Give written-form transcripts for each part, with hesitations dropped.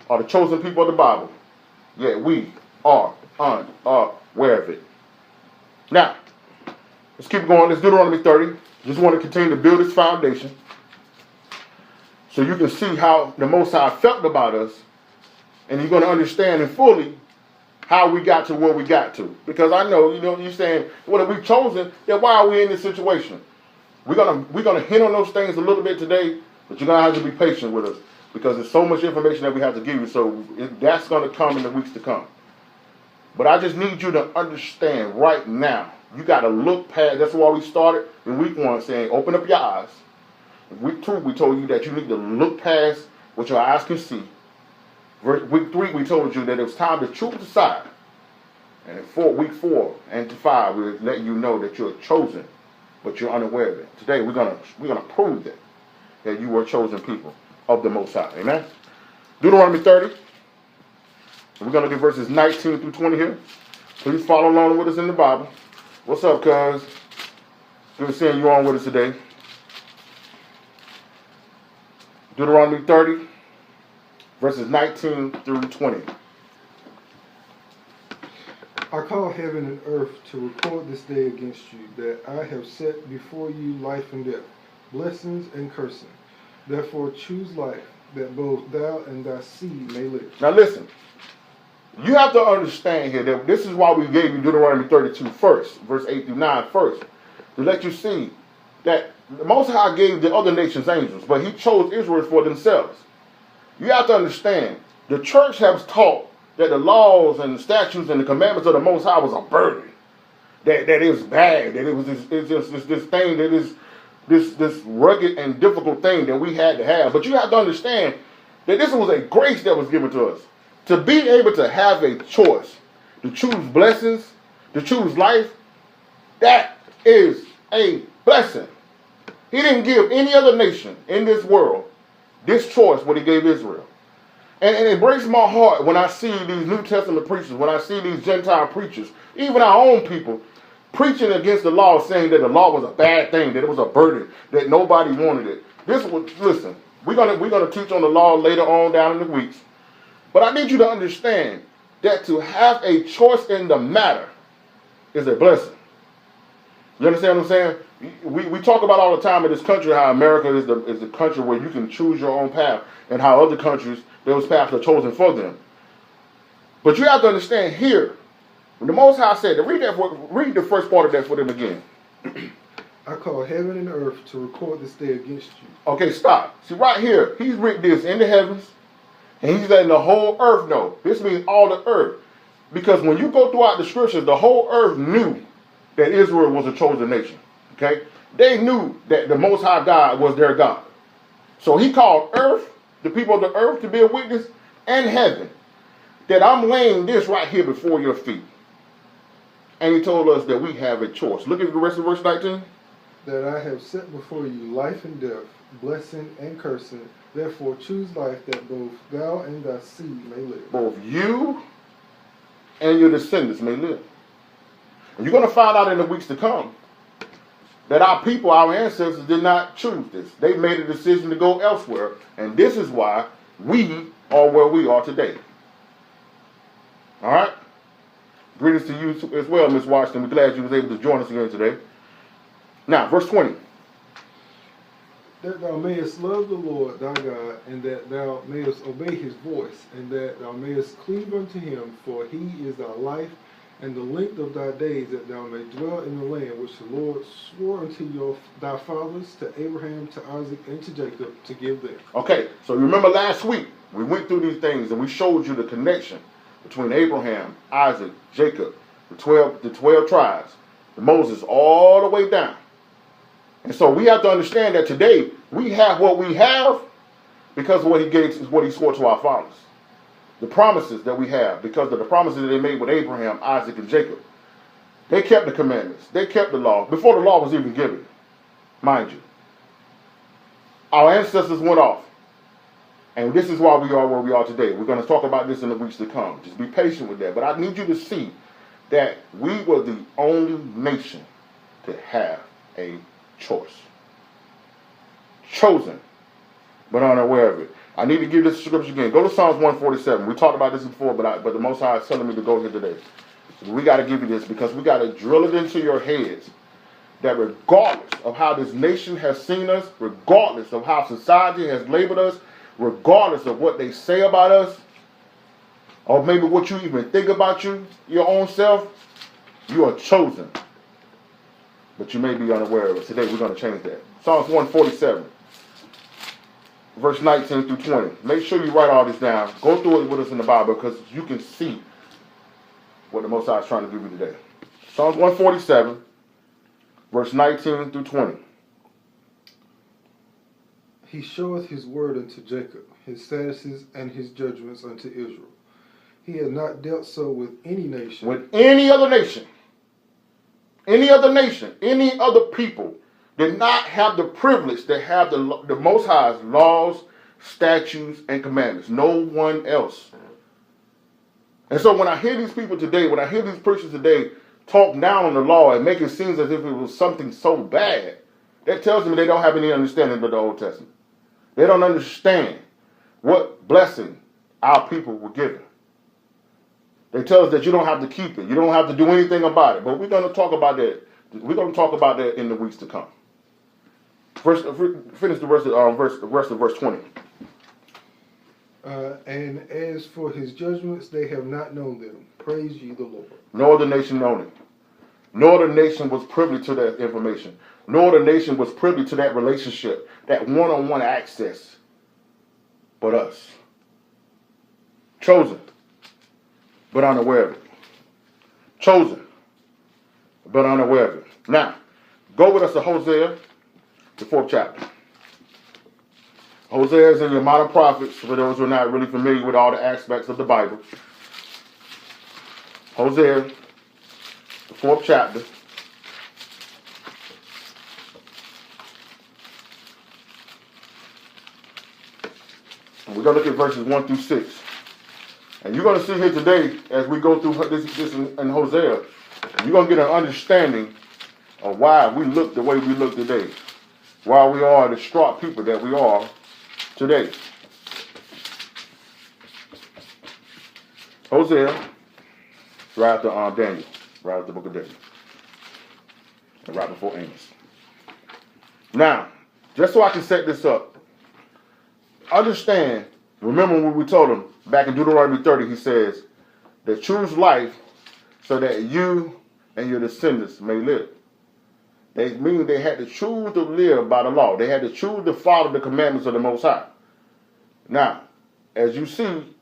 are the chosen people of the Bible, yet we are unaware of it. Now, let's keep going. Let's Deuteronomy 30. Just want to continue to build this foundation so you can see how the Most High felt about us, and you're going to understand and fully how we got to where we got to. Because I know, you're saying, well, if we've chosen, then why are we in this situation? We're gonna hint on those things a little bit today, but you're gonna have to be patient with us because there's so much information that we have to give you. So that's gonna come in the weeks to come. But I just need you to understand right now. You got to look past. That's why we started in week 1 saying, open up your eyes. In week 2, we told you that you need to look past what your eyes can see. Week 3, we told you that it was time to choose a side. And in week 4 and to 5, we're letting you know that you're chosen, but you're unaware of it. Today, we're gonna prove that you were chosen people of the Most High. Amen. Deuteronomy 30. We're gonna do verses 19 through 20 here. Please follow along with us in the Bible. What's up, cuz? Good seeing you on with us today. Deuteronomy 30, verses 19 through 20. I call heaven and earth to record this day against you, that I have set before you life and death, blessings and cursing. Therefore choose life, that both thou and thy seed may live. Now listen, you have to understand here that this is why we gave you Deuteronomy 32 first, verse 8 through 9 first, to let you see that the Most High gave the other nations angels, but he chose Israel for themselves. You have to understand, the church has taught that the laws and the statutes and the commandments of the Most High was a burden, that it was bad, that it was this thing that is this rugged and difficult thing that we had to have. But you have to understand that this was a grace that was given to us. To be able to have a choice, to choose blessings, to choose life, that is a blessing. He didn't give any other nation in this world this choice what he gave Israel. And it breaks my heart when I see these New Testament preachers, when I see these Gentile preachers, even our own people, preaching against the law, saying that the law was a bad thing, that it was a burden, that nobody wanted it. Listen, we're gonna teach on the law later on down in the weeks. But I need you to understand that to have a choice in the matter is a blessing. You understand what I'm saying? We talk about all the time in this country how America is the country where you can choose your own path, and how other countries, those paths are chosen for them. But you have to understand here, when the Most High said, read the first part of that for them again. I call heaven and earth to record this day against you. Okay, stop. See, right here, he's written this in the heavens, and he's letting the whole earth know. This means all the earth. Because when you go throughout the scriptures, the whole earth knew that Israel was a chosen nation. Okay? They knew that the Most High God was their God. So he called earth, the people of the earth, to be a witness, and heaven, that I'm laying this right here before your feet. And he told us that we have a choice. Look at the rest of verse 19. That I have set before you life and death, blessing and cursing. Therefore choose life, that both thou and thy seed may live. Both you and your descendants may live. And you're going to find out in the weeks to come that our people, our ancestors, did not choose this. They made a decision to go elsewhere. And this is why we are where we are today. All right? Greetings to you as well, Miss Washington. We're glad you was able to join us again today. Now, verse 20. That thou mayest love the Lord thy God, and that thou mayest obey his voice, and that thou mayest cleave unto him, for he is thy life and the length of thy days, that thou may dwell in the land which the Lord swore unto thy fathers, to Abraham, to Isaac, and to Jacob, to give them. Okay, so remember last week, we went through these things and we showed you the connection between Abraham, Isaac, Jacob, the 12 tribes, Moses, all the way down. And so we have to understand that today we have what we have because of what he gave, is what he swore to our fathers. The promises that we have, because of the promises that they made with Abraham, Isaac, and Jacob. They kept the commandments. They kept the law before the law was even given, mind you. Our ancestors went off. And this is why we are where we are today. We're going to talk about this in the weeks to come. Just be patient with that. But I need you to see that we were the only nation to have a choice. Chosen, but unaware of it. I need to give this scripture again. Go to Psalms 147. We talked about this before, but the Most High is telling me to go here today. We got to give you this because we got to drill it into your heads that regardless of how this nation has seen us, regardless of how society has labeled us, regardless of what they say about us, or maybe what you even think about your own self, you are chosen. But you may be unaware of it. Today we're going to change that. Psalms 147. Verse 19 through 20. Make sure you write all this down. Go through it with us in the Bible because you can see what the Most High is trying to give you today. Psalms 147, verse 19 through 20. He showeth his word unto Jacob, his statutes and his judgments unto Israel. He had not dealt so with any nation. With any other nation. Any other nation. Any other people did not have the privilege to have the Most High's laws, statutes, and commandments. No one else. And so when I hear these people today, when I hear these preachers today talk down on the law and make it seem as if it was something so bad, that tells me they don't have any understanding of the Old Testament. They don't understand what blessing our people were given. They tell us that you don't have to keep it. You don't have to do anything about it. But we're going to talk about that. We're going to talk about that in the weeks to come. Finish the rest of verse 20. And as for his judgments, they have not known them. Praise ye the Lord. No other nation known it. No other nation was privy to that information. No other nation was privy to that relationship, that one-on-one access, but us. Chosen, but unaware of it. Chosen, but unaware of it. Now, go with us to Hosea, the 4th chapter. Hosea is in your modern prophets, for those who are not really familiar with all the aspects of the Bible. Hosea, the 4th chapter. And we're going to look at verses 1 through 6. And you're going to see here today, as we go through this in Hosea, you're going to get an understanding of why we look the way we look today. Why we are the distraught people that we are today. Hosea, right after Daniel, right after the book of Daniel, and right before Amos. Now, just so I can set this up, understand, remember when we told him back in Deuteronomy 30, he says that choose life so that you and your descendants may live. They mean they had to choose to live by the law. They had to choose to follow the commandments of the Most High. Now, as you see,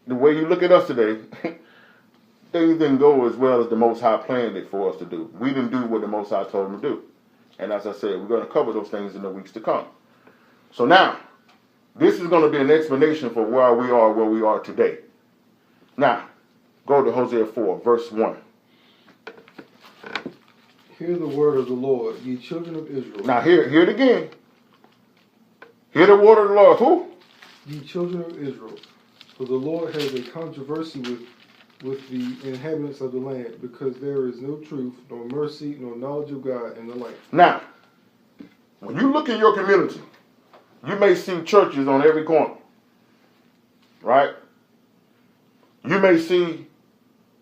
the way you look at us today, things didn't go as well as the Most High planned it for us to do. We didn't do what the Most High told them to do. And as I said, we're going to cover those things in the weeks to come. So now, this is going to be an explanation for where we are today. Now, go to Hosea 4, verse 1. Hear the word of the Lord, ye children of Israel. Now, hear it again. Hear the word of the Lord. Who? Ye children of Israel. For the Lord has a controversy with the inhabitants of the land, because there is no truth, nor mercy, nor knowledge of God in the land. Now, when you look in your community, you may see churches on every corner, right? You may see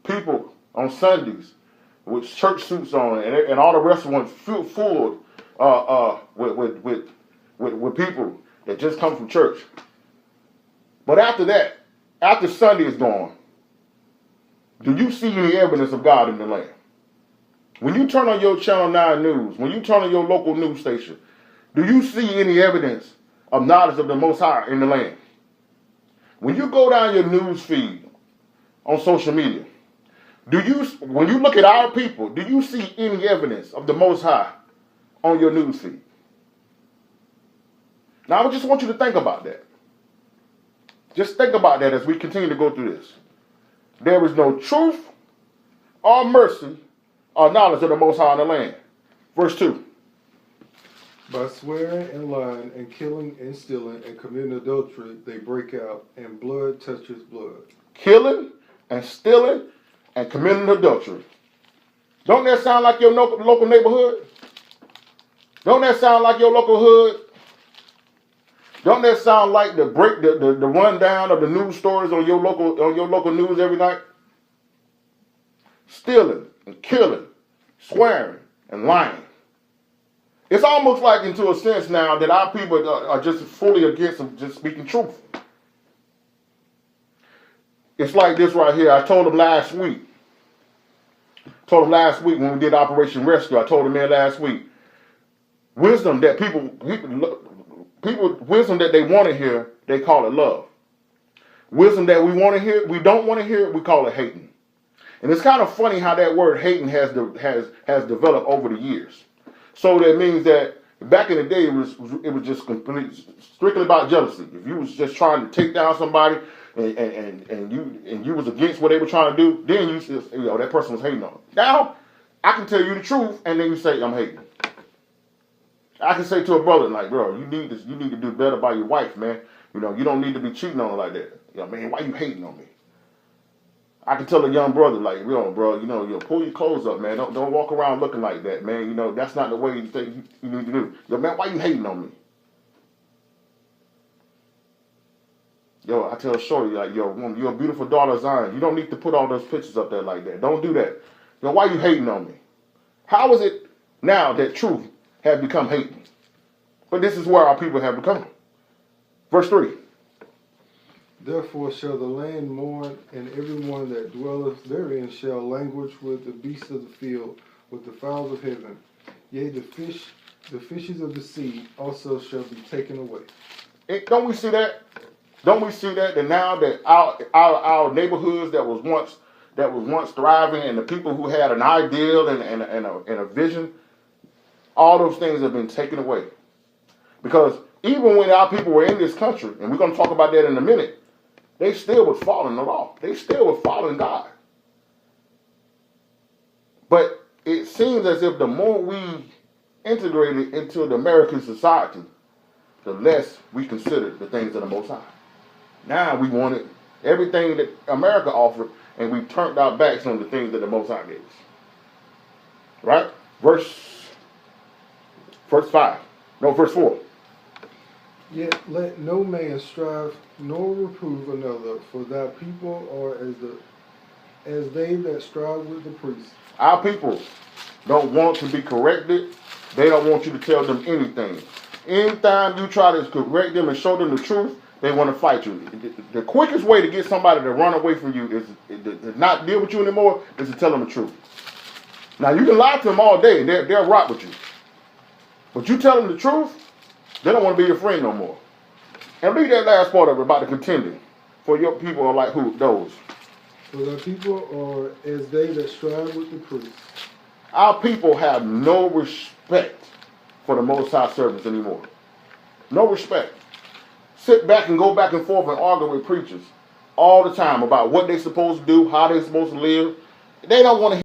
people on Sundays with church suits on, and all the restaurants full with people that just come from church. But after that, after Sunday is gone, do you see any evidence of God in the land? When you turn on your Channel 9 news, when you turn on your local news station, do you see any evidence of knowledge of the Most High in the land? When you go down your news feed on social media, when you look at our people, do you see any evidence of the Most High on your news feed? Now, I just want you to think about that. Just think about that as we continue to go through this. There is no truth or mercy or knowledge of the Most High in the land. Verse 2. By swearing and lying and killing and stealing and committing adultery, they break out, and blood touches blood. Killing and stealing and committing adultery. Don't that sound like your local neighborhood? Don't that sound like your local hood? Don't that sound like the rundown of the news stories on your local news every night? Stealing and killing, swearing and lying. It's almost like, into a sense now, that our people are just fully against just speaking truth. It's like this right here. I told him last week. When we did Operation Rescue. I told the man last week. Wisdom that wisdom that they want to hear, they call it love. Wisdom that we want to hear, we don't want to hear, we call it hating. And it's kind of funny how that word hating has developed over the years. So that means that back in the day, it was just strictly about jealousy. If you was just trying to take down somebody and you was against what they were trying to do, then you said, that person was hating on them. Now, I can tell you the truth, and then you say I'm hating. I can say to a brother, like, bro, you need to do better by your wife, man. You don't need to be cheating on her like that. Man, why you hating on me? I can tell a young brother, like, bro, pull your clothes up, man. Don't walk around looking like that, man. That's not the way you think you need to do. Man, why you hating on me? I tell Shorty, like, woman, you're a beautiful daughter of Zion. You don't need to put all those pictures up there like that. Don't do that. Why you hating on me? How is it now that truth has become hating? But this is where our people have become. Verse 3. Therefore shall the land mourn, and everyone that dwelleth therein shall languish with the beasts of the field, with the fowls of heaven. Yea, the fishes of the sea also shall be taken away. Don't we see that? Don't we see that now that our neighborhoods that was once thriving, and the people who had an ideal and a vision, all those things have been taken away. Because even when our people were in this country, and we're going to talk about that in a minute, they still was following the law. They still were following God. But it seems as if the more we integrated into the American society, the less we considered the things of the Most High. Now we wanted everything that America offered, and we turned our backs on the things that the Most High gave us. Right? Verse 4. Yet let no man strive nor reprove another, for thy people are as they that strive with the priests. Our people don't want to be corrected. They don't want you to tell them anything. Anytime you try to correct them and show them the truth, they want to fight you. The quickest way to get somebody to run away from you is to not deal with you anymore, is to tell them the truth. Now, you can lie to them all day, and they'll rock with you. But you tell them the truth, they don't want to be your friend no more. And read that last part of it about the contending. For your people are like who? Those. For the people are as they that strive with the priests. Our people have no respect for the Most High servants anymore. No respect. Sit back and go back and forth and argue with preachers all the time about what they're supposed to do, how they're supposed to live. They don't want to